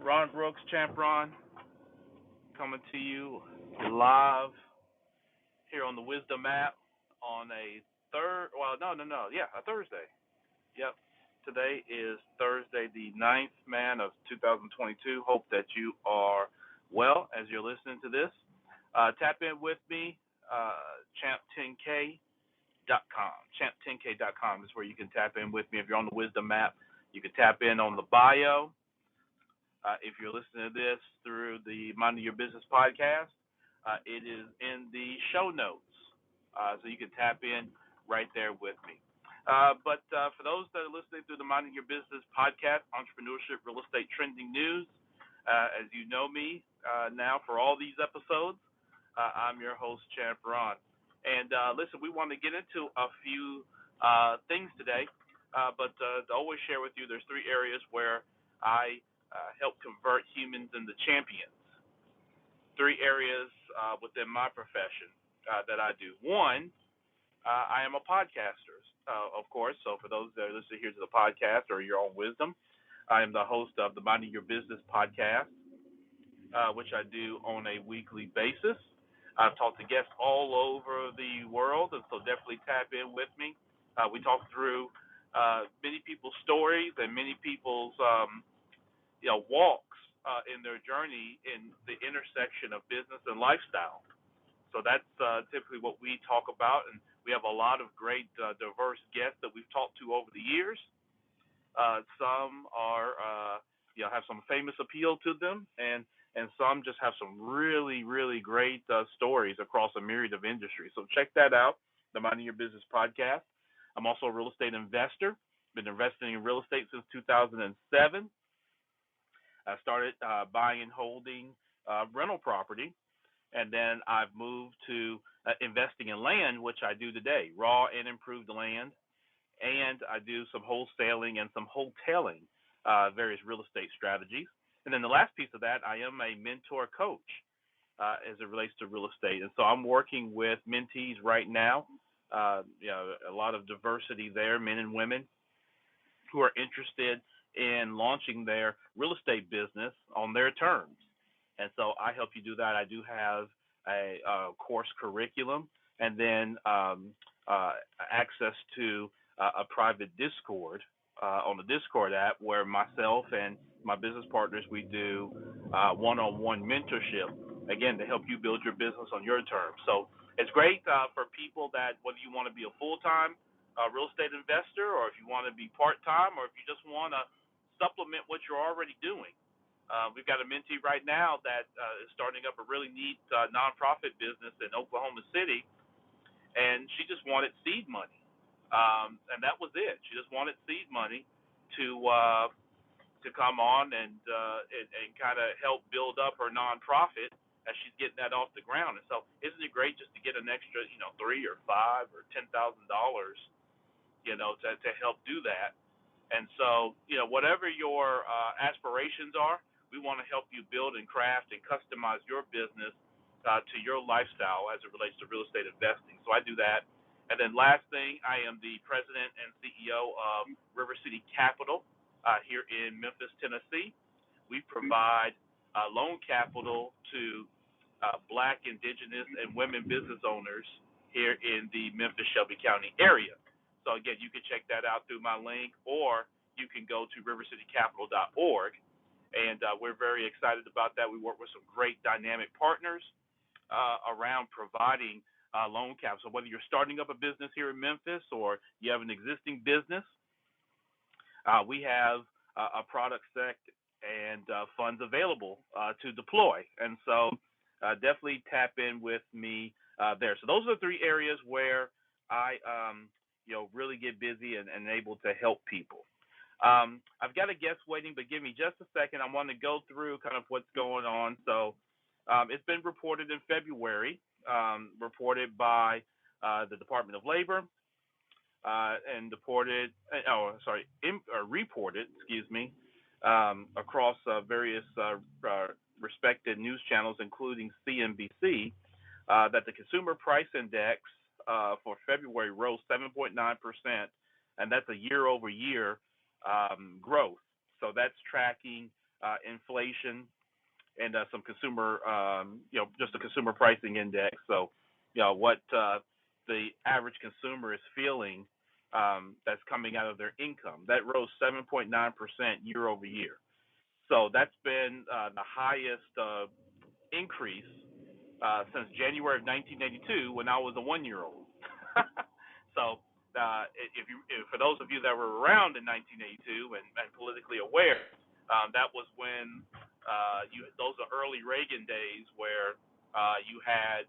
Ron Brooks, Champ Ron, coming to you live here on the Wisdom app on a a Thursday. Yep. Today is Thursday, the 9th, of 2022. Hope that you are well as you're listening to this. Tap in with me, champ10k.com. Champ10k.com is where you can tap in with me. If you're on the Wisdom app, you can tap in on the bio. If you're listening to this through the Minding Your Business podcast, it is in the show notes. So you can tap in right there with me. But for those that are listening through the Minding Your Business podcast, entrepreneurship, real estate trending news, as you know me now for all these episodes, I'm your host, Champ Ron. And listen, we want to get into a few things today, but to always share with you, there's three areas where I help convert humans into champions. Three areas within my profession that I do. One, I am a podcaster, of course. So for those that are listening here to the podcast or your own wisdom, I am the host of the Minding Your Business podcast, which I do on a weekly basis. I've talked to guests all over the world, and so definitely tap in with me. We talk through many people's stories and many people's walks in their journey in the intersection of business and lifestyle. So that's typically what we talk about, and we have a lot of great diverse guests that we've talked to over the years. Some are have some famous appeal to them, and some just have some really, really great stories across a myriad of industries. So check that out, the Minding Your Business podcast. I'm also a real estate investor. Been investing in real estate since 2007. I started buying and holding rental property, and then I've moved to investing in land, which I do today, raw and improved land, and I do some wholesaling and some wholesaling, various real estate strategies. And then the last piece of that, I am a mentor coach as it relates to real estate, and so I'm working with mentees right now. A lot of diversity there, men and women who are interested in launching their real estate business on their terms. And so I help you do that. I do have a course curriculum, and then access to a private Discord on the Discord app where myself and my business partners, we do one-on-one mentorship, again, to help you build your business on your terms. So it's great for people that, whether you want to be a full-time real estate investor, or if you want to be part-time, or if you just want to supplement what you're already doing. We've got a mentee right now that is starting up a really neat nonprofit business in Oklahoma City, and she just wanted seed money, and that was it. She just wanted seed money to come on and kind of help build up her nonprofit as she's getting that off the ground. And so, isn't it great just to get an extra, $3 or $5 or $10,000, to help do that? And so, whatever your aspirations are, we want to help you build and craft and customize your business to your lifestyle as it relates to real estate investing. So I do that. And then last thing, I am the president and CEO of River City Capital here in Memphis, Tennessee. We provide loan capital to Black, Indigenous, and women business owners here in the Memphis, Shelby County area. So, again, you can check that out through my link, or you can go to rivercitycapital.org, and we're very excited about that. We work with some great dynamic partners around providing loan capital. So whether you're starting up a business here in Memphis or you have an existing business, we have a product set and funds available to deploy. And so definitely tap in with me there. So those are the three areas where I really get busy and able to help people. I've got a guest waiting, but give me just a second. I want to go through kind of what's going on. So it's been reported in February, reported by the Department of Labor, and reported, across various respected news channels, including CNBC, that the Consumer Price Index for February rose 7.9%, and that's a year-over-year growth. So that's tracking inflation, and some consumer, just a consumer pricing index. So, what the average consumer is feeling that's coming out of their income. That rose 7.9% year over year. So that's been the highest increase since January of 1982 when I was a 1 year old. So for those of you that were around in 1982 and politically aware, that was when those are early Reagan days where you had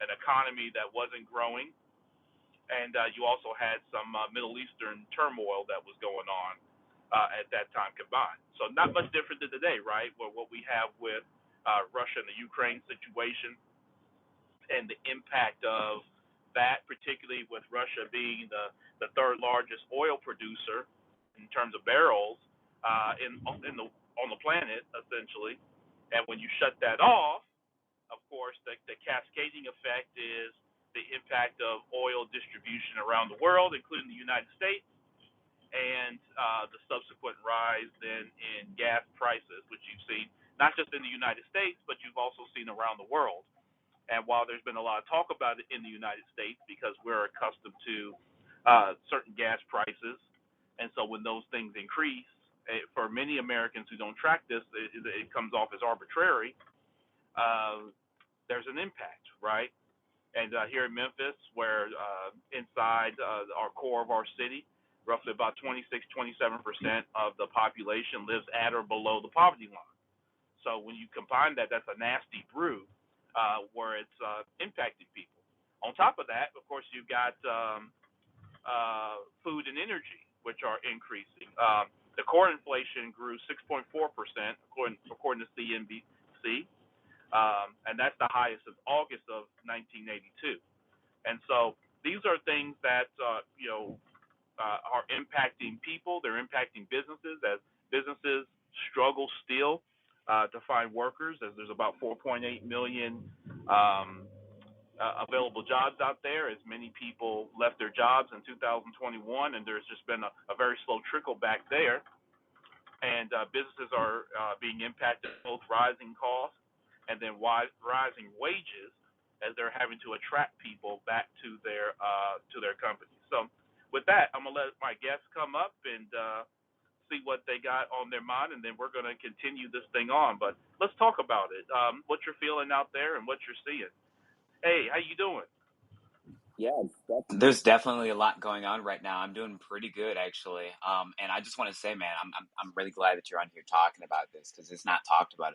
an economy that wasn't growing, and you also had some Middle Eastern turmoil that was going on at that time combined. So not much different than today, right? Where what we have with Russia and the Ukraine situation and the impact of that, particularly with Russia being the third largest oil producer in terms of barrels on the planet, essentially. And when you shut that off, of course, the cascading effect is the impact of oil distribution around the world, including the United States, and the subsequent rise then in gas prices, which you've seen not just in the United States, but you've also seen around the world. And while there's been a lot of talk about it in the United States because we're accustomed to certain gas prices, and so when those things increase, for many Americans who don't track this, it comes off as arbitrary. There's an impact, right? And here in Memphis, where inside our core of our city, roughly about 27% of the population lives at or below the poverty line. So when you combine that, that's a nasty brew where it's impacting people. On top of that, of course, you've got food and energy, which are increasing. The core inflation grew 6.4%, according to CNBC, and that's the highest since August of 1982. And so these are things that are impacting people. They're impacting businesses as businesses struggle still to find workers, as there's about 4.8 million available jobs out there, as many people left their jobs in 2021, and there's just been a very slow trickle back there. And businesses are being impacted, both rising costs and then rising wages, as they're having to attract people back to their companies. So with that, I'm going to let my guests come up and see what they got on their mind, and then we're going to continue this thing on. But let's talk about it, what you're feeling out there and what you're seeing. Hey, how you doing? Yeah, there's definitely a lot going on right now. I'm doing pretty good, actually. And I just want to say, man, I'm really glad that you're on here talking about this, because it's not talked about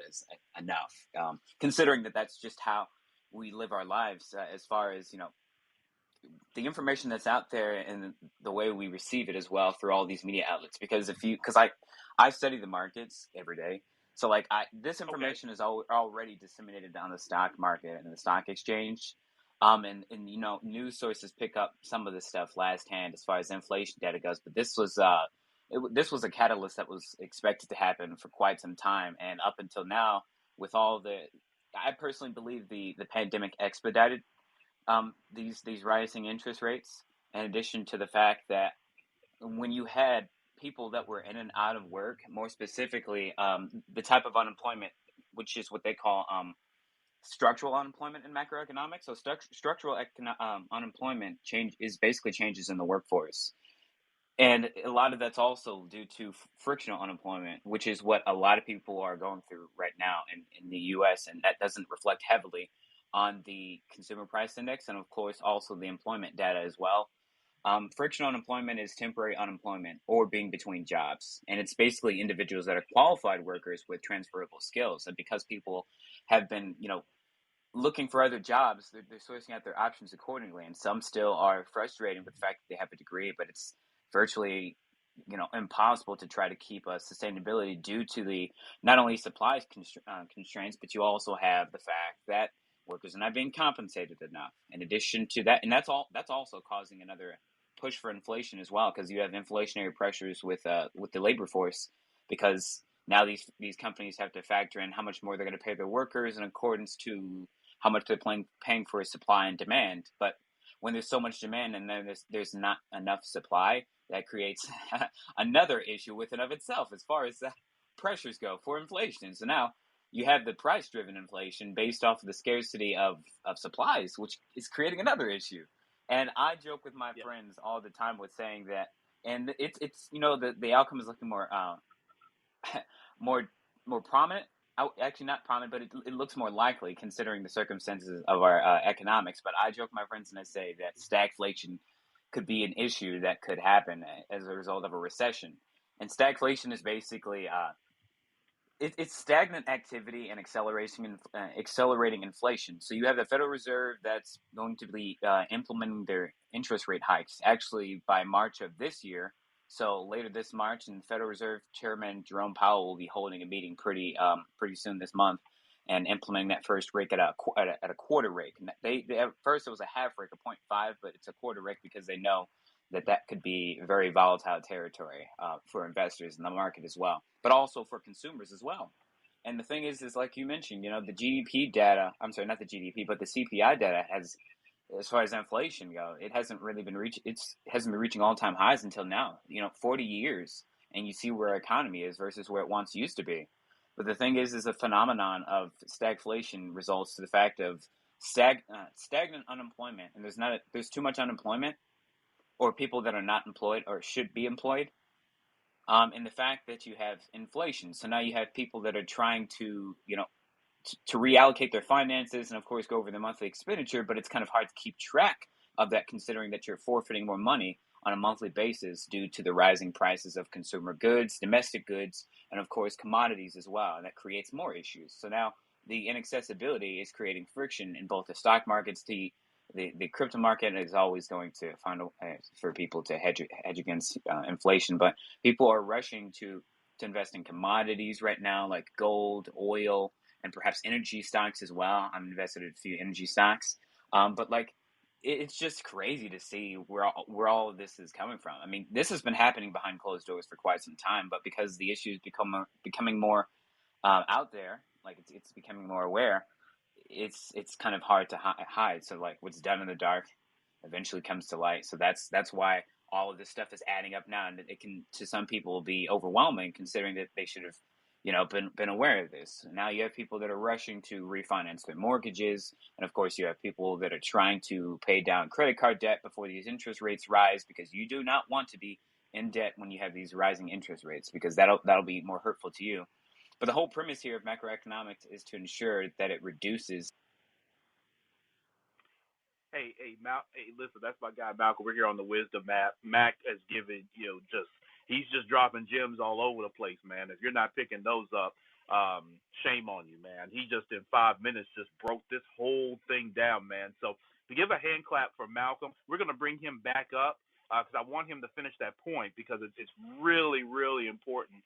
enough. Considering that that's just how we live our lives, as far as the information that's out there and the way we receive it as well through all these media outlets. Because I study the markets every day. So this information is already disseminated on the stock market and the stock exchange. And news sources pick up some of this stuff last hand as far as inflation data goes. But this was a catalyst that was expected to happen for quite some time. And up until now, with I personally believe the pandemic expedited these rising interest rates, in addition to the fact that when you had people that were in and out of work, more specifically the type of unemployment, which is what they call structural unemployment in macroeconomics. So structural unemployment is basically changes in the workforce. And a lot of that's also due to frictional unemployment, which is what a lot of people are going through right now in the U.S. And that doesn't reflect heavily on the consumer price index, and of course also the employment data as well. Frictional unemployment is temporary unemployment or being between jobs. And it's basically individuals that are qualified workers with transferable skills. And because people have been, looking for other jobs, they're sourcing out their options accordingly. And some still are frustrated with the fact that they have a degree, but it's virtually, impossible to try to keep a sustainability due to the not only supply constraints, but you also have the fact that workers are not being compensated enough. In addition to that, and that's also causing another push for inflation as well, because you have inflationary pressures with the labor force, because now these companies have to factor in how much more they're going to pay their workers in accordance to how much they're paying for supply and demand. But when there's so much demand and then there's not enough supply, that creates another issue with and of itself as far as pressures go for inflation. So now you have the price-driven inflation based off of the scarcity of supplies, which is creating another issue. And I joke with my friends all the time with saying that, and it's the outcome is looking more more more prominent. Actually, not prominent, but it looks more likely considering the circumstances of our economics. But I joke with my friends and I say that stagflation could be an issue that could happen as a result of a recession. And stagflation is basically it's stagnant activity and accelerating inflation. So you have the Federal Reserve that's going to be implementing their interest rate hikes actually by March of this year. So later this March, and Federal Reserve Chairman Jerome Powell will be holding a meeting pretty soon this month, and implementing that first rate at a quarter rate. And they at first it was a half rate, a 0.5, but it's a quarter rate because they know that could be very volatile territory for investors in the market as well, but also for consumers as well. And the thing is like you mentioned, the GDP data. I'm sorry, not the GDP, but the CPI data has, as far as inflation go, it hasn't really been hasn't been reaching all-time highs until now. 40 years, and you see where our economy is versus where it once used to be. But the thing is a phenomenon of stagflation results to the fact of stagnant unemployment, and there's too much unemployment, or people that are not employed or should be employed, and the fact that you have inflation. So now you have people that are trying to reallocate their finances and, of course, go over their monthly expenditure, but it's kind of hard to keep track of that considering that you're forfeiting more money on a monthly basis due to the rising prices of consumer goods, domestic goods, and, of course, commodities as well. And that creates more issues. So now the inaccessibility is creating friction in both the stock markets. The crypto market is always going to find for people to hedge against inflation, but people are rushing to invest in commodities right now, like gold, oil, and perhaps energy stocks as well. I'm invested in a few energy stocks, but it's just crazy to see where all of this is coming from. I mean, this has been happening behind closed doors for quite some time, but because the issues becoming more out there, like it's becoming more aware. It's kind of hard to hide. So what's done in the dark eventually comes to light. So that's why all of this stuff is adding up now, and it can, to some people, be overwhelming considering that they should have been aware of this. Now you have people that are rushing to refinance their mortgages, and of course you have people that are trying to pay down credit card debt before these interest rates rise, because you do not want to be in debt when you have these rising interest rates, because that'll be more hurtful to you. But the whole premise here of macroeconomics is to ensure that it reduces. Hey, listen, that's my guy Malcolm. We're here on the Wisdom Map. Mac has given, he's just dropping gems all over the place, man. If you're not picking those up, shame on you, man. He just in 5 minutes just broke this whole thing down, man. So to give a hand clap for Malcolm, we're going to bring him back up because I want him to finish that point, because it's really, really important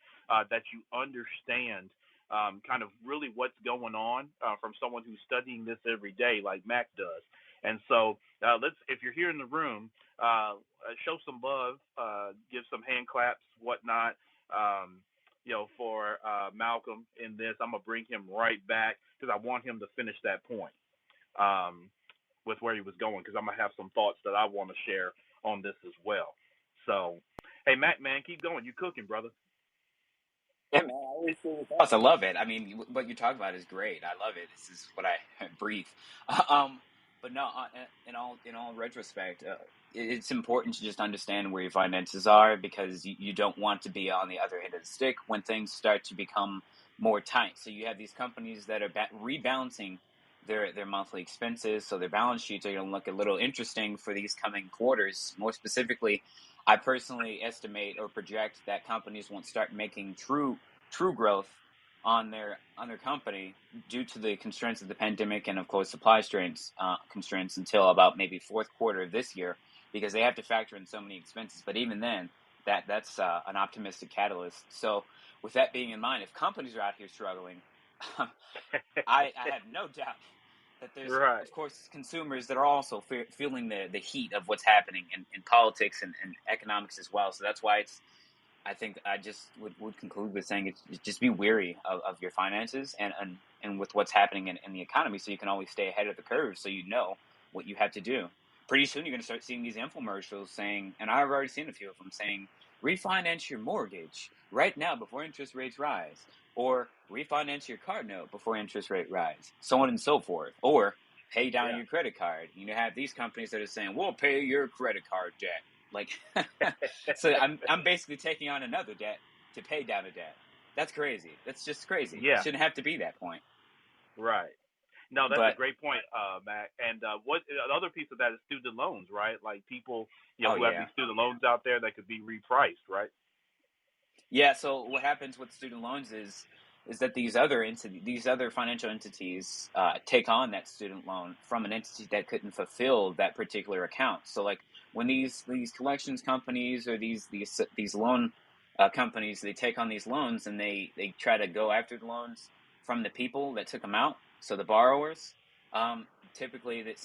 that you understand kind of really what's going on from someone who's studying this every day like Mac does. And so if you're here in the room, show some love, give some hand claps, whatnot, for Malcolm in this. I'm going to bring him right back because I want him to finish that point with where he was going, because I'm going to have some thoughts that I want to share on this as well. So, hey, Mac, man, keep going. You cooking, brother. Yeah, man, I always say your thoughts. I love it. I mean, what you're talking about is great. I love it. This is what I breathe. But no, in all retrospect, it's important to just understand where your finances are, because you don't want to be on the other end of the stick when things start to become more tight. So you have these companies that are rebalancing their monthly expenses, so their balance sheets are going to look a little interesting for these coming quarters. More specifically, I personally estimate or project that companies won't start making true growth on their company due to the constraints of the pandemic and, of course, supply constraints until about maybe fourth quarter of this year, because they have to factor in so many expenses. But even then, that's an optimistic catalyst. So with that being in mind, if companies are out here struggling, I have no doubt that there's, right, of course, consumers that are also feeling the heat of what's happening in politics and economics as well. So that's why I think I just would conclude with saying it's just be wary of your finances and with what's happening in the economy, so you can always stay ahead of the curve, so you know what you have to do. Pretty soon you're going to start seeing these infomercials saying, and I've already seen a few of them saying, refinance your mortgage right now before interest rates rise, or refinance your car note before interest rate rise, so on and so forth, or pay down Yeah. your credit card. You have these companies that are saying, we'll pay your credit card debt. Like, so I'm basically taking on another debt to pay down a debt. That's crazy. That's just crazy. Yeah. Shouldn't have to be that point. Right. No, that's a But, great point, Mac. And what the other piece of that is student loans, right? Like people, oh who have yeah. these student loans out there that could be repriced, right? Yeah, so what happens with student loans is that these other financial entities take on that student loan from an entity that couldn't fulfill that particular account. So like when these collections companies or these loan companies, they take on these loans and they try to go after the loans from the people that took them out. So the borrowers, typically,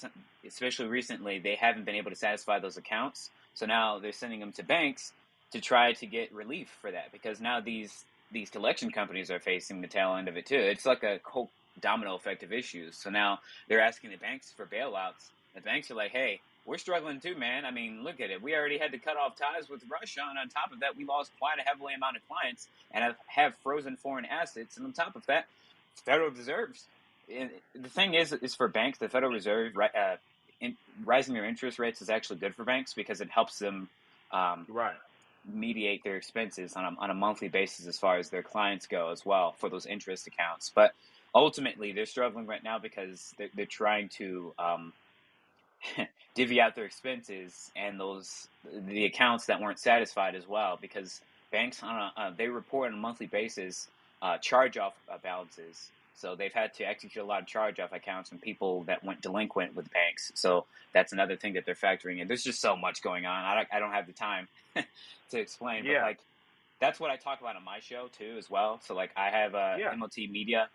especially recently, they haven't been able to satisfy those accounts. So now they're sending them to banks to try to get relief for that, because now these collection companies are facing the tail end of it too. It's like a whole domino effect of issues. So now they're asking the banks for bailouts. The banks are like, hey, we're struggling too, man. I mean, look at it. We already had to cut off ties with Russia, and on top of that, we lost quite a heavily amount of clients and have frozen foreign assets. And on top of that, Federal Reserves. The thing is for banks, the Federal Reserve, rising their interest rates is actually good for banks because it helps them Right. mediate their expenses on a monthly basis as far as their clients go as well for those interest accounts. But ultimately, they're struggling right now because they're trying to divvy out their expenses and the accounts that weren't satisfied as well, because banks they report on a monthly basis charge-off balances. So they've had to execute a lot of charge-off accounts from people that went delinquent with banks. So that's another thing that they're factoring in. There's just so much going on. I don't have the time to explain, but Yeah. like that's what I talk about on my show too as well. So like I have Yeah. MOT Media,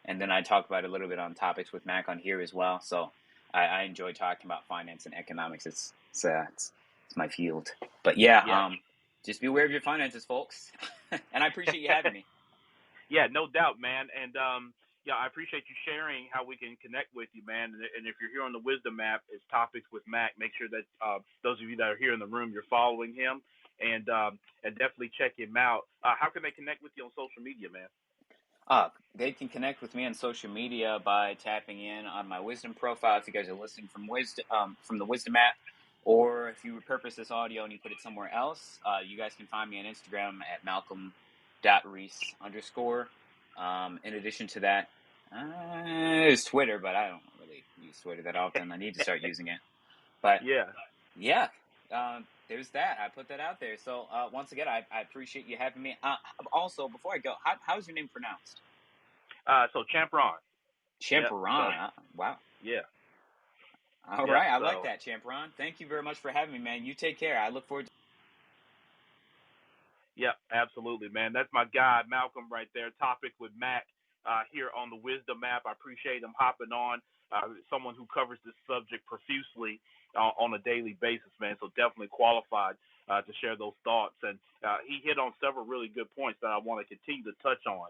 and then I talk about a little bit on topics with Mac on here as well. So I enjoy talking about finance and economics. It's my field. But yeah, just be aware of your finances, folks. And I appreciate you having me. Yeah, no doubt, man. And I appreciate you sharing how we can connect with you, man. And if you're here on the Wisdom Map, it's Topics with Mac. Make sure that those of you that are here in the room, you're following him, and definitely check him out. How can they connect with you on social media, man? They can connect with me on social media by tapping in on my Wisdom profile if you guys are listening from the Wisdom app, or if you repurpose this audio and you put it somewhere else, you guys can find me on Instagram at malcolm.reese_. In addition to that, there's Twitter, but I don't really use Twitter that often. I need to start using it. But yeah, there's that. I put that out there. So once again, I appreciate you having me. Also, before I go, how's your name pronounced? So Champeron. Champeron. Yep, wow. Yeah. All right. I like that, Champeron. Thank you very much for having me, man. You take care. I look forward to. Yep, absolutely, man. That's my guy, Malcolm, right there. Topic with Mac here on the Wisdom Map. I appreciate him hopping on. Someone who covers this subject profusely on a daily basis, man. So definitely qualified to share those thoughts. And he hit on several really good points that I want to continue to touch on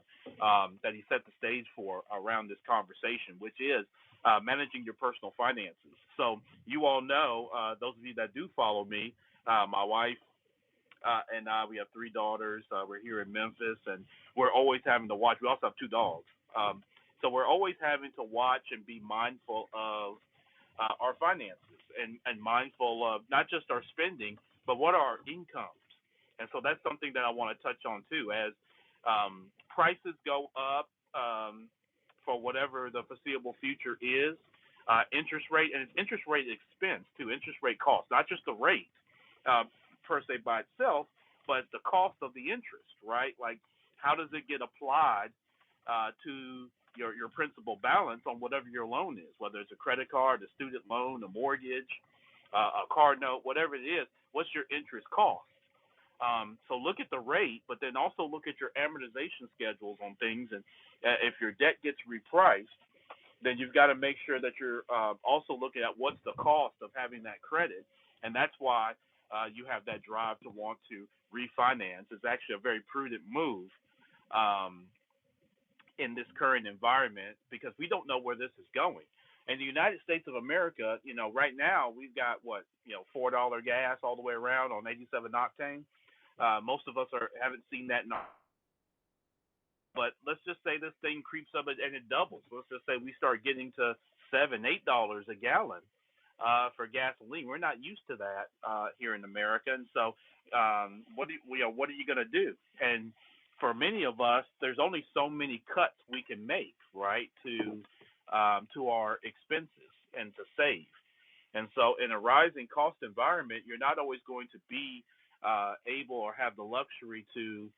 that he set the stage for around this conversation, which is managing your personal finances. So you all know, those of you that do follow me, my wife, and we have 3 daughters. We're here in Memphis, and we're always having to watch. We also have 2 dogs. So we're always having to watch and be mindful of our finances and mindful of not just our spending, but what are our incomes. And so that's something that I want to touch on too. As prices go up for whatever the foreseeable future is, interest rate, and it's interest rate expense too, interest rate cost, not just the rate. Per se by itself, but the cost of the interest, right? Like, how does it get applied to your principal balance on whatever your loan is, whether it's a credit card, a student loan, a mortgage, a car note, whatever it is. What's your interest cost? So look at the rate, but then also look at your amortization schedules on things. And if your debt gets repriced, then you've got to make sure that you're also looking at what's the cost of having that credit. And that's why you have that drive to want to refinance. It's actually a very prudent move in this current environment, because we don't know where this is going. In the United States of America, right now we've got $4 gas all the way around on 87 octane. Most of us haven't seen that in our, but let's just say this thing creeps up and it doubles. Let's just say we start getting to $7, $8 a gallon for gasoline. We're not used to that here in America, and so what are you going to do? And for many of us, there's only so many cuts we can make, right, to our expenses and to save. And so, in a rising cost environment, you're not always going to be able or have the luxury to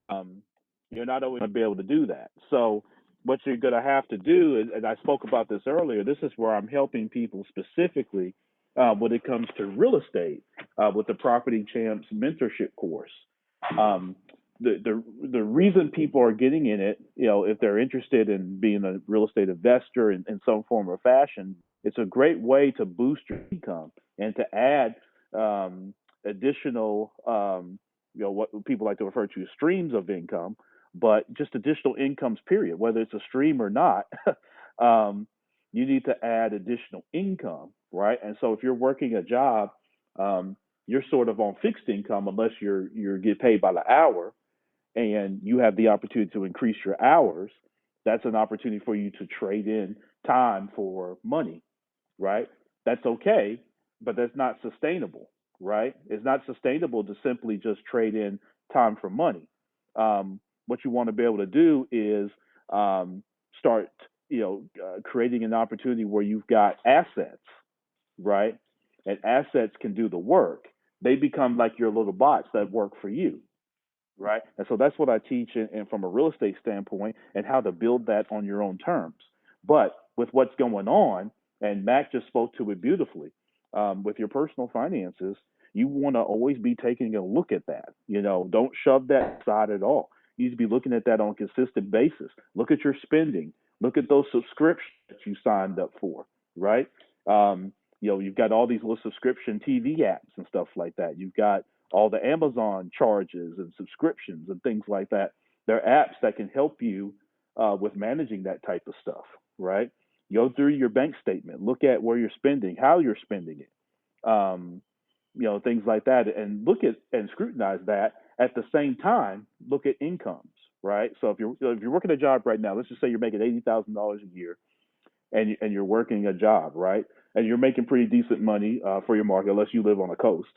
um, you're not always going to be able to do that. So, what you're going to have to do, and I spoke about this earlier, this is where I'm helping people specifically when it comes to real estate with the Property Champs mentorship course. Um, the reason people are getting in it, if they're interested in being a real estate investor in some form or fashion, it's a great way to boost your income and to add um, additional what people like to refer to as streams of income, but just additional incomes, period, whether it's a stream or not. um, you need to add additional income, right? And so if you're working a job, um, you're sort of on fixed income unless you're get paid by the hour, and you have the opportunity to increase your hours. That's an opportunity for you to trade in time for money, right? That's okay, but that's not sustainable, right? It's not sustainable to simply just trade in time for money. What you want to be able to do is start, creating an opportunity where you've got assets, right? And assets can do the work. They become like your little bots that work for you, right? And so that's what I teach and from a real estate standpoint and how to build that on your own terms. But with what's going on, and Mac just spoke to it beautifully, with your personal finances, you want to always be taking a look at that. Don't shove that aside at all. You need to be looking at that on a consistent basis. Look at your spending. Look at those subscriptions that you signed up for, right? You've got all these little subscription TV apps and stuff like that. You've got all the Amazon charges and subscriptions and things like that. They're apps that can help you with managing that type of stuff, right? Go through your bank statement, look at where you're spending, how you're spending it, things like that, and look at and scrutinize that. At the same time, look at incomes, right? So if you're working a job right now, let's just say you're making $80,000 a year, and you're working a job, right? And you're making pretty decent money for your market, unless you live on the coast.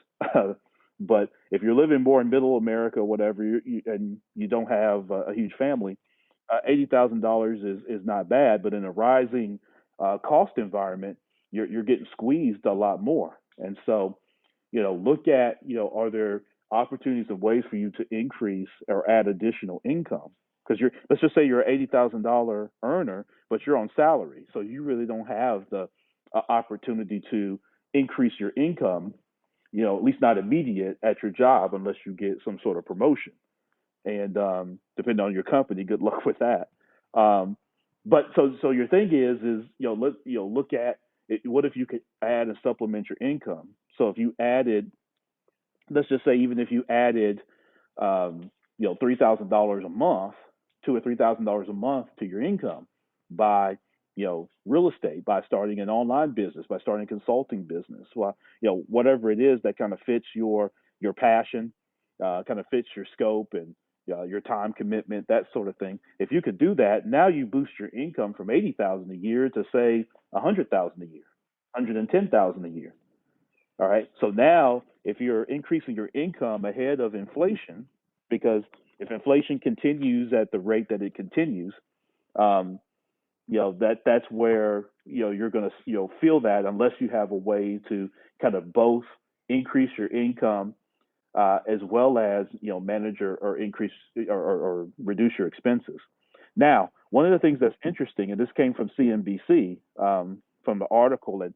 But if you're living more in middle America, whatever, and you don't have a huge family, $80,000 is not bad. But in a rising cost environment, you're getting squeezed a lot more. And so, look at, are there opportunities and ways for you to increase or add additional income? Because let's just say you're an $80,000 earner, but you're on salary, so you really don't have the opportunity to increase your income. At least not immediate at your job, unless you get some sort of promotion. And depending on your company, good luck with that. Um, but so your thing is look at it, what if you could add and supplement your income? So if you added, let's just say, even if you added $3,000 a month, $2,000 or $3,000 a month to your income by real estate, by starting an online business, by starting a consulting business, well, whatever it is that kind of fits your passion, kind of fits your scope and your time commitment, that sort of thing. If you could do that, now you boost your income from 80,000 a year to say 100,000 a year, 110,000 a year. All right. So now, if you're increasing your income ahead of inflation, because if inflation continues at the rate that it continues, um, that's where you're going to feel that, unless you have a way to kind of both increase your income as well as manage or increase or reduce your expenses. Now, one of the things that's interesting, and this came from CNBC, from the article, and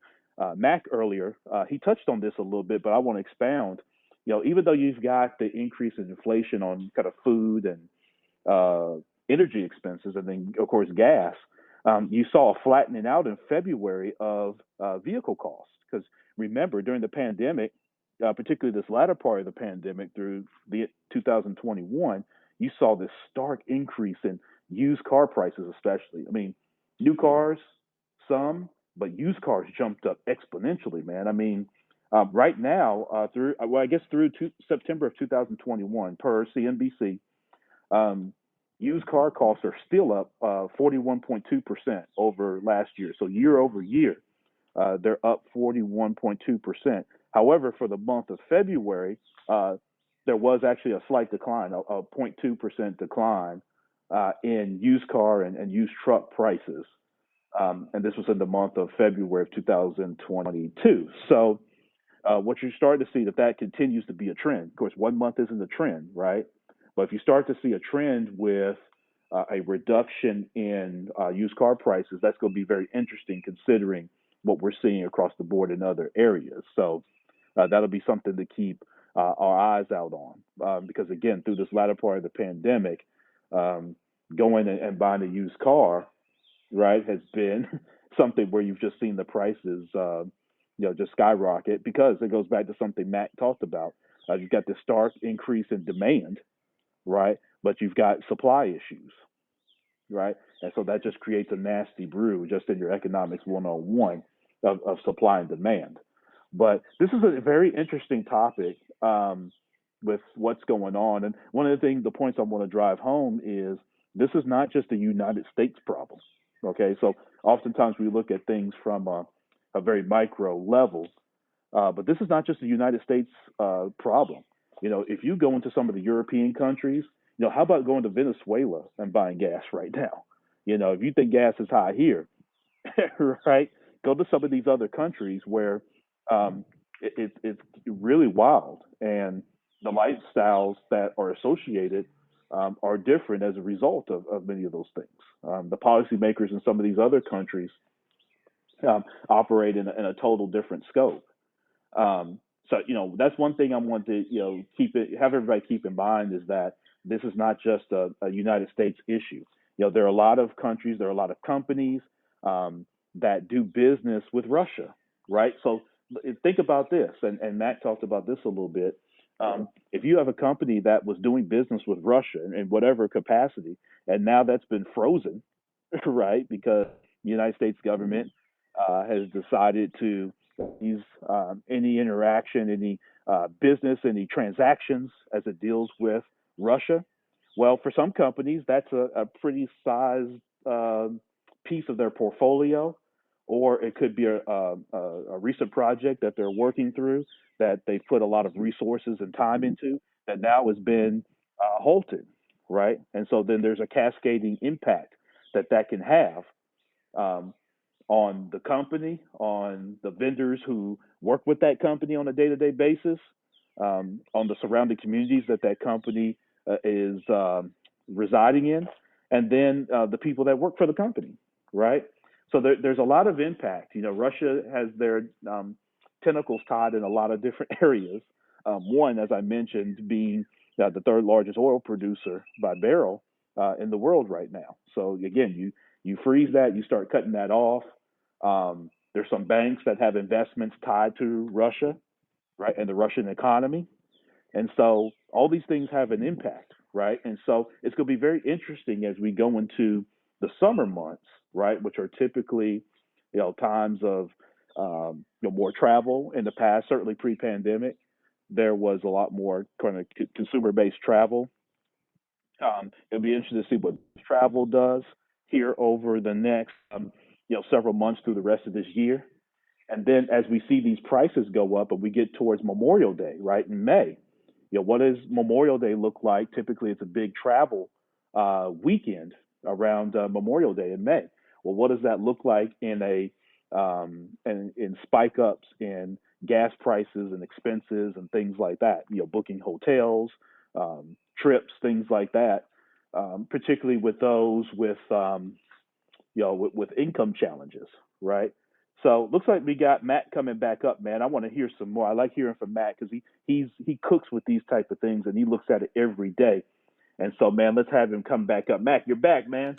Mac earlier, he touched on this a little bit, but I want to expound. Even though you've got the increase in inflation on kind of food and energy expenses, and then of course gas, you saw a flattening out in February of vehicle costs. Because remember, during the pandemic, particularly this latter part of the pandemic through the 2021, you saw this stark increase in used car prices, especially. I mean, new cars, some, but used cars jumped up exponentially, man. I mean, Right now, through September of 2021, per CNBC, um, used car costs are still up 41.2% over last year. So year over year, they're up 41.2%. However, for the month of February, uh, there was actually a slight decline, a 0.2% decline in used car and used truck prices. And this was in the month of February of 2022. So what you're starting to see that continues to be a trend. Of course, 1 month isn't a trend, right? But if you start to see a trend with a reduction in used car prices, that's going to be very interesting considering what we're seeing across the board in other areas. So that'll be something to keep our eyes out on because, again, through this latter part of the pandemic, um, going and buying a used car, right, has been something where you've just seen the prices, just skyrocket because it goes back to something Matt talked about. You've got this stark increase in demand, right, but you've got supply issues, right, and so that just creates a nasty brew just in your economics 101 of supply and demand. But this is a very interesting topic with what's going on, and one of the points I want to drive home is this is not just a United States problem. Okay, so oftentimes we look at things from a very micro level, but this is not just a United States problem. If you go into some of the European countries, how about going to Venezuela and buying gas right now? If you think gas is high here, right, go to some of these other countries where um, it's really wild, and the lifestyles that are associated are different as a result of many of those things. The policymakers in some of these other countries operate in a total different scope. Um, so that's one thing I want to have everybody keep in mind is that this is not just a United States issue. There are a lot of countries, there are a lot of companies that do business with Russia, right? So think about this, and Matt talked about this a little bit. If you have a company that was doing business with Russia in whatever capacity, and now that's been frozen, right? Because the United States government has decided to use any interaction, any business, any transactions as it deals with Russia. Well, for some companies, that's a pretty sized uh, piece of their portfolio, or it could be a recent project that they're working through that they've put a lot of resources and time into that now has been halted, right? And so then there's a cascading impact that can have um, on the company, on the vendors who work with that company on a day-to-day basis, on the surrounding communities that company is residing in, and then the people that work for the company, right? So there's a lot of impact. Russia has their tentacles tied in a lot of different areas. One, as I mentioned, being the third largest oil producer by barrel in the world right now. So again, you freeze that, you start cutting that off. There's some banks that have investments tied to Russia, right, and the Russian economy. And so all these things have an impact, right? And so it's going to be very interesting as we go into the summer months, right, which are typically, times of more travel in the past. Certainly pre-pandemic, there was a lot more kind of consumer-based travel. It'll be interesting to see what travel does here over the next, several months through the rest of this year. And then as we see these prices go up and we get towards Memorial Day, right, in May, what does Memorial Day look like? Typically, it's a big travel weekend around Memorial Day in May. Well, what does that look like in spike ups in gas prices and expenses and things like that? Booking hotels, trips, things like that. Particularly with those with income challenges, right? So looks like we got Matt coming back up, man. I want to hear some more. I like hearing from Matt because he cooks with these type of things and he looks at it every day. And so, man, let's have him come back up. Matt, you're back, man.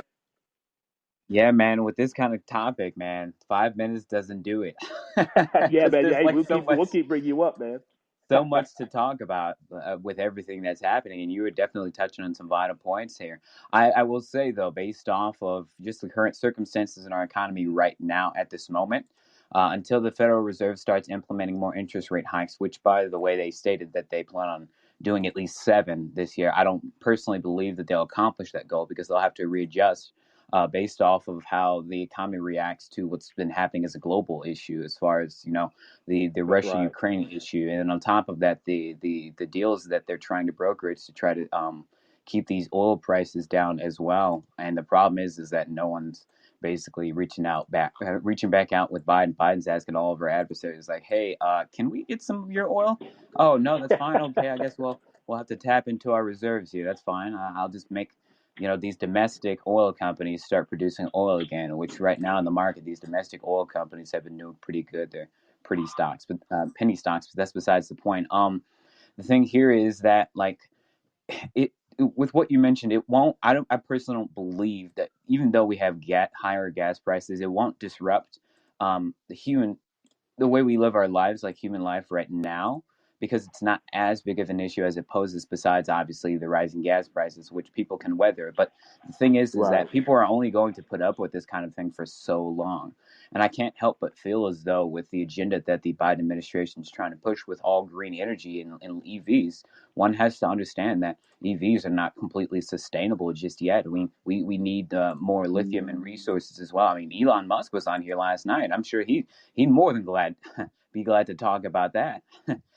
Yeah, man, with this kind of topic, man, 5 minutes doesn't do it. Yeah, Because man. Yeah, there's hey, like we'll keep bringing you up, man. so much to talk about with everything that's happening, and you were definitely touching on some vital points here. I will say though, based off of just the current circumstances in our economy right now at this moment, until the Federal Reserve starts implementing more interest rate hikes, which, by the way, they stated that they plan on doing at least 7 this year. I don't personally believe that they'll accomplish that goal because they'll have to readjust based off of how the economy reacts to what's been happening as a global issue, as far as the That's right. Russia-Ukraine issue, and on top of that, the deals that they're trying to broker is to try to keep these oil prices down as well. And the problem is that no one's basically reaching back out with Biden. Biden's asking all of our adversaries, like, "Hey, can we get some of your oil?" Oh no, that's fine. Okay, I guess we'll have to tap into our reserves here. That's fine. I'll just make these domestic oil companies start producing oil again, which right now in the market, these domestic oil companies have been doing pretty good. They're pretty stocks, but penny stocks. But that's besides the point. The thing here is that, like, it with what you mentioned, it won't. I personally don't believe that, even though we have higher gas prices, it won't disrupt the way we live our lives, like human life right now, because it's not as big of an issue as it poses, besides obviously the rising gas prices, which people can weather. But the thing is Right. that people are only going to put up with this kind of thing for so long. And I can't help but feel as though, with the agenda that the Biden administration is trying to push with all green energy and EVs, one has to understand that EVs are not completely sustainable just yet. We need more lithium and resources as well. I mean, Elon Musk was on here last night. I'm sure he'd more than be glad to talk about that,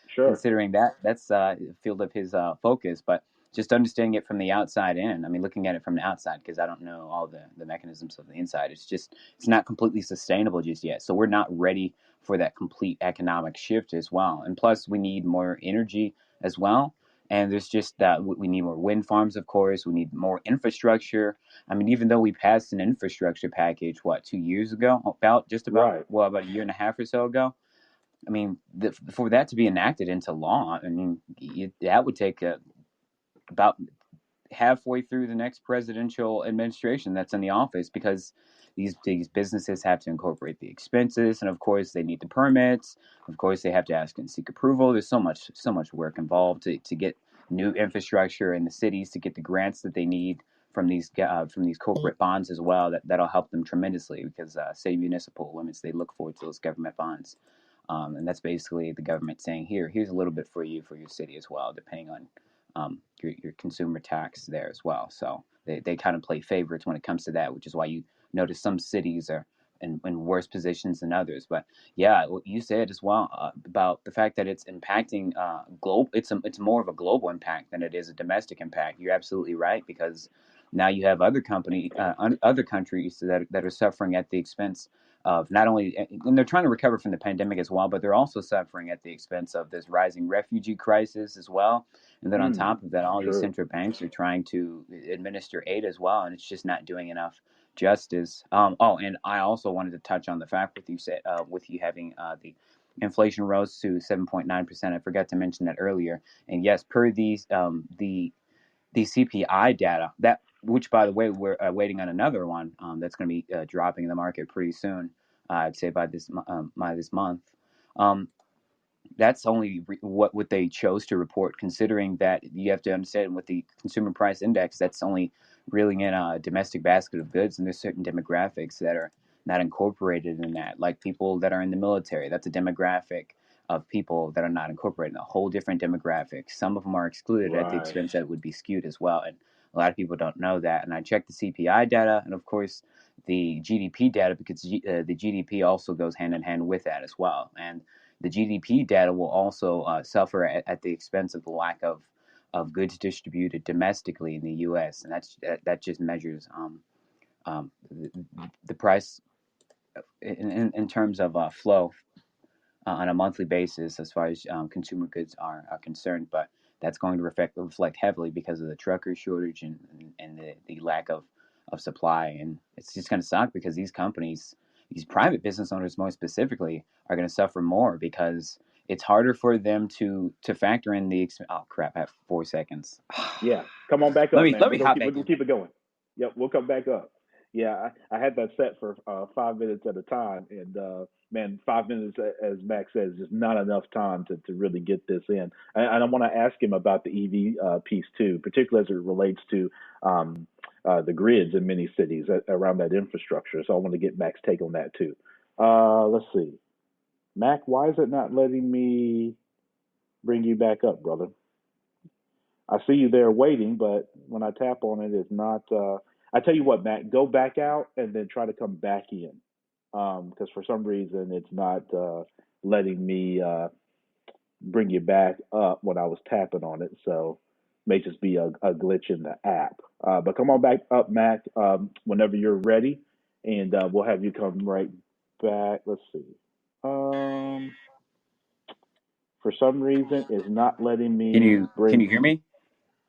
Sure. considering that's the field of his focus. But just understanding it from the outside in, I mean, looking at it from the outside, because I don't know all the mechanisms of the inside. It's not completely sustainable just yet. So we're not ready for that complete economic shift as well. And plus, we need more energy as well. And there's just we need more wind farms, of course. We need more infrastructure. I mean, even though we passed an infrastructure package, 2 years ago, Right. about a year and a half or so ago. I mean, for that to be enacted into law, I mean, that would take about halfway through the next presidential administration that's in the office, because these businesses have to incorporate the expenses, and of course they need the permits. Of course, they have to ask and seek approval. There's so much work involved to get new infrastructure in the cities, to get the grants that they need from these corporate bonds as well. That'll help them tremendously, because city municipal limits, they look forward to those government bonds. And that's basically the government saying, here's a little bit for you for your city as well, depending on your consumer tax there as well. So they kind of play favorites when it comes to that, which is why you notice some cities are in worse positions than others. But yeah, what you said as well about the fact that it's impacting global. It's more of a global impact than it is a domestic impact. You're absolutely right, because now you have other countries that are suffering at the expense of not only, and they're trying to recover from the pandemic as well, but they're also suffering at the expense of this rising refugee crisis as well. And then on top of that, all these True. central banks are trying to administer aid as well, and it's just not doing enough justice. And I also wanted to touch on the fact with you having the inflation rose to 7.9%. I forgot to mention that earlier. And yes, per the CPI data, that, which, by the way, we're waiting on another one that's going to be dropping in the market pretty soon. I'd say by this month. Um, that's only what they chose to report, considering that you have to understand, with the consumer price index, that's only reeling in a domestic basket of goods, and there's certain demographics that are not incorporated in that, like people that are in the military. That's a demographic of people that are not incorporated, a whole different demographic. Some of them are excluded at the Right. expense that would be skewed as well, and a lot of people don't know that. And I checked the CPI data, and of course the GDP data, because the GDP also goes hand in hand with that as well. And the GDP data will also suffer at the expense of the lack of goods distributed domestically in the U.S., and that just measures the price in terms of flow on a monthly basis, as far as consumer goods are concerned. But that's going to reflect heavily because of the trucker shortage and the lack of supply. And it's just going to suck, because these companies, these private business owners more specifically, are going to suffer more, because it's harder for them to factor in the oh crap, I have 4 seconds. Yeah. Come on back let up, me man. let We're me gonna hop keep we're back gonna in. keep it going. Yep, we'll come back up. Yeah, I had that set for 5 minutes at a time, and man, 5 minutes, as Max says, is just not enough time to really get this in. And I want to ask him about the EV piece too, particularly as it relates to the grids in many cities around that infrastructure. So I want to get Max's take on that too. Let's see. Mac, why is it not letting me bring you back up, brother? I see you there waiting, but when I tap on it, it's not. I tell you what, Mac, go back out and then try to come back in, because for some reason it's not letting me bring you back up when I was tapping on it. So may just be a glitch in the app. But come on back up, Mac, whenever you're ready, and we'll have you come right back. Let's see. Um, for some reason, it's not letting Can me you bring. hear me?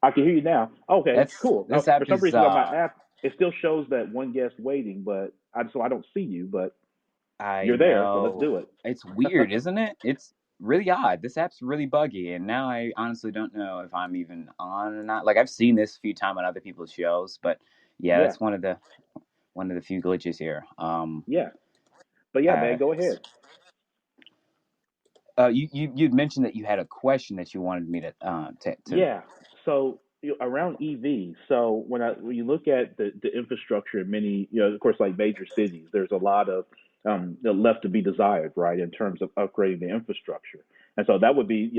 I can hear you now. Okay, cool. This For app some is reason on my app, it still shows that one guest waiting, but I don't see you. But I you're there, so let's know. do it. It's weird, isn't it? It's really odd. This app's really buggy, and now I honestly don't know if I'm even on or not. Like I've seen this a few times on other people's shows, but yeah, Yeah, that's one of the few glitches here. yeah. But yeah, man, Uh, go ahead. you'd mentioned that you had a question that you wanted me to. Yeah. So around EV, so when you look at the infrastructure in many, of course, like major cities, there's a lot of left to be desired, right, in terms of upgrading the infrastructure. And so that would be,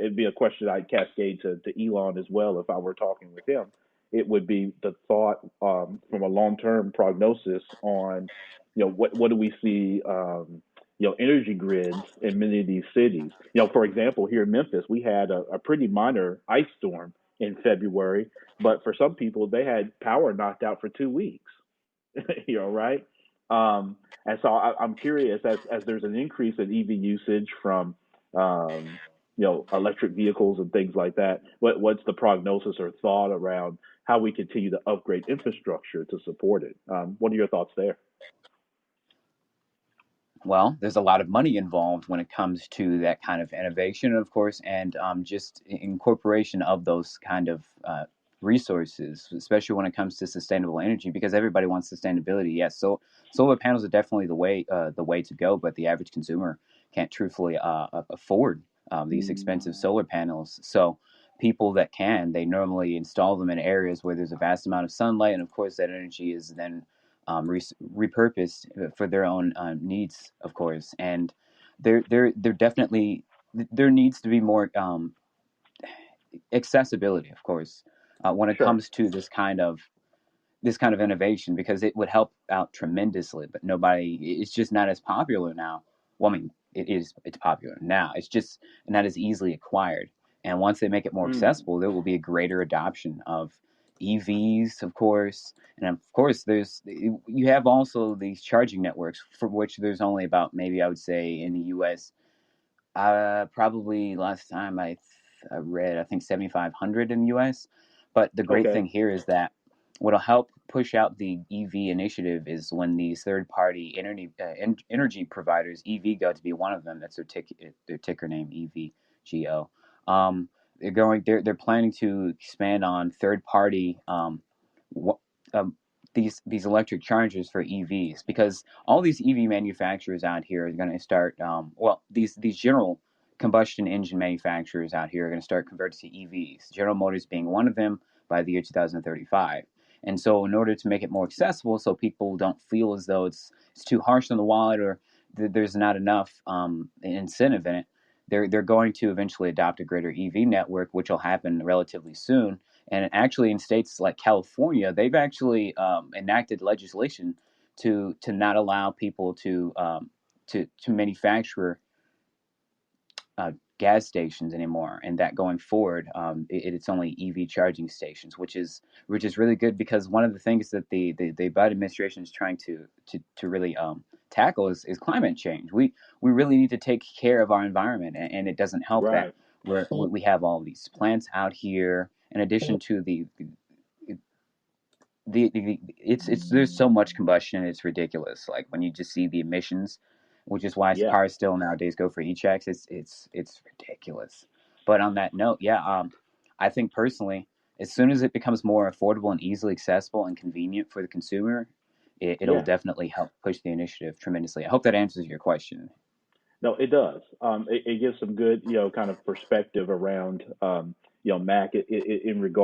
it'd be a question I'd cascade to Elon as well if I were talking with him. It would be the thought from a long-term prognosis on, what do we see, energy grids in many of these cities. For example, here in Memphis, we had a pretty minor ice storm in February, but for some people, they had power knocked out for 2 weeks. Right? And so I'm curious as there's an increase in EV usage from electric vehicles and things like that. What's the prognosis or thought around how we continue to upgrade infrastructure to support it? What are your thoughts there? Well, there's a lot of money involved when it comes to that kind of innovation, of course, and just incorporation of those kind of resources, especially when it comes to sustainable energy, because everybody wants sustainability. Yes, so solar panels are definitely the way to go, but the average consumer can't truthfully afford these expensive solar panels. So people that can, they normally install them in areas where there's a vast amount of sunlight, and of course, that energy is then repurposed for their own needs, of course. And there definitely there needs to be more accessibility, of course, when it Sure. comes to this kind of innovation, because it would help out tremendously. But nobody, it's just not as popular now. Well, I mean, it's popular now. It's just not as easily acquired. And once they make it more Mm, accessible, there will be a greater adoption of EVs, of course. And of course, you have also these charging networks for which there's only about, maybe I would say in the U.S. Probably last time I read, I think 7,500 in the U.S. But the great okay. thing here is that what'll help push out the EV initiative is when these third-party energy providers, EVgo to be one of them, that's their ticker name, EVGO. Um, they're planning to expand on third-party um, these electric chargers for EVs, because all these EV manufacturers out here are going to start. Well, these general combustion engine manufacturers out here are going to start converting to EVs. General Motors being one of them by the year 2035. And so, in order to make it more accessible, so people don't feel as though it's too harsh on the wallet, or there's not enough incentive in it, they're going to eventually adopt a greater EV network, which will happen relatively soon. And actually, in states like California, they've actually enacted legislation to not allow people to manufacture gas stations anymore, and that going forward, it's only EV charging stations, which is really good, because one of the things that the Biden administration is trying to really tackle is climate change. We really need to take care of our environment, and it doesn't help that Right. we have all these plants out here, in addition to it's there's so much combustion, it's ridiculous. Like when you just see the emissions, which is why Yeah. cars still nowadays go for e-checks. It's ridiculous. But on that note, yeah, I think personally, as soon as it becomes more affordable and easily accessible and convenient for the consumer, it'll Yeah. definitely help push the initiative tremendously. I hope that answers your question. No, it does. It gives some good, kind of perspective around, Mac in regard